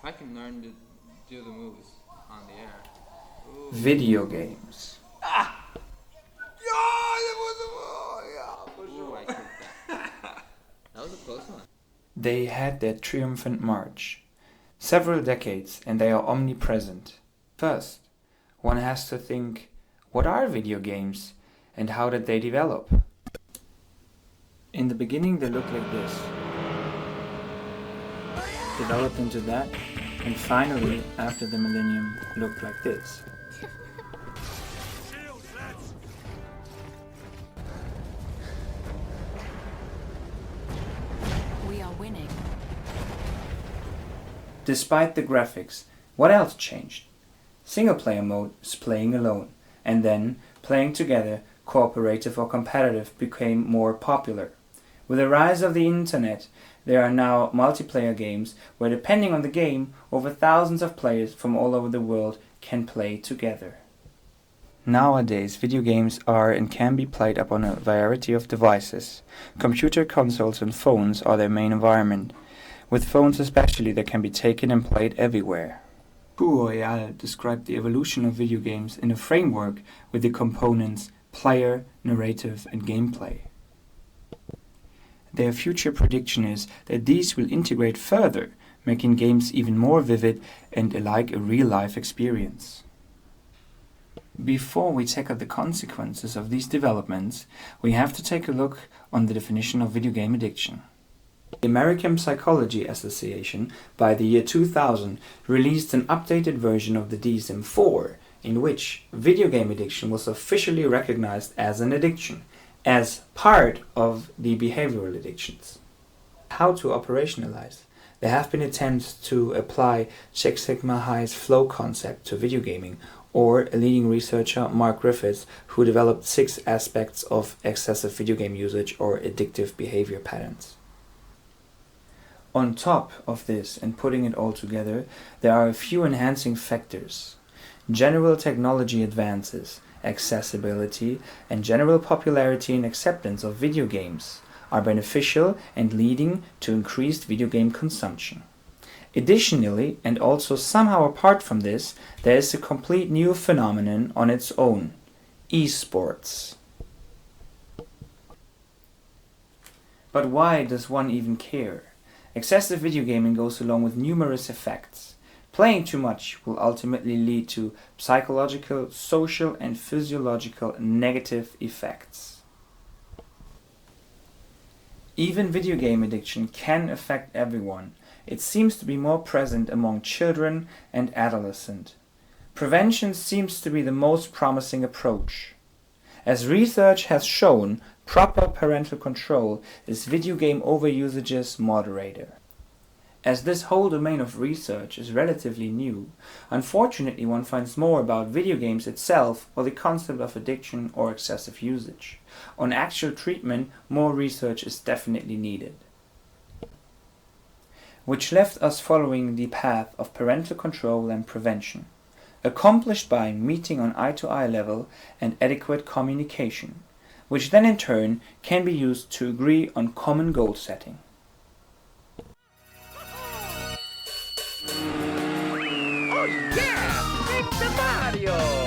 I can learn to do the moves on the air. Ooh. Video games. Ooh, I took that. That was a close one. They had their triumphant march. Several decades, and they are omnipresent. First, one has to think, what are video games and how did they develop? In the beginning they looked like this, developed into that, and finally, after the millennium, looked like this. We are winning. Despite the graphics, what else changed? Single-player mode is playing alone, and then playing together, cooperative or competitive, became more popular. With the rise of the internet, there are now multiplayer games where, depending on the game, over thousands of players from all over the world can play together. Nowadays, video games are and can be played upon a variety of devices. Computer consoles and phones are their main environment. With phones especially, they can be taken and played everywhere. Royale described the evolution of video games in a framework with the components player, narrative and gameplay. Their future prediction is that these will integrate further, making games even more vivid and alike a real-life experience. Before we tackle the consequences of these developments, we have to take a look on the definition of video game addiction. The American Psychology Association, by the year 2000, released an updated version of the DSM-4, in which video game addiction was officially recognized as an addiction, as part of the behavioral addictions. How to operationalize? There have been attempts to apply Csikszentmihalyi's flow concept to video gaming, or a leading researcher, Mark Griffiths, who developed 6 aspects of excessive video game usage or addictive behavior patterns. On top of this, and putting it all together, there are a few enhancing factors. General technology advances, accessibility, and general popularity and acceptance of video games are beneficial and leading to increased video game consumption. Additionally, and also somehow apart from this, there is a complete new phenomenon on its own: esports. But why does one even care? Excessive video gaming goes along with numerous effects. Playing too much will ultimately lead to psychological, social and physiological negative effects. Even video game addiction can affect everyone. It seems to be more present among children and adolescents. Prevention seems to be the most promising approach. As research has shown, proper parental control is video game overusage's moderator. As this whole domain of research is relatively new, unfortunately one finds more about video games itself or the concept of addiction or excessive usage. On actual treatment, more research is definitely needed. Which left us following the path of parental control and prevention, accomplished by meeting on eye-to-eye level and adequate communication, which then in turn can be used to agree on common goal setting. Oh yeah! It's the Mario!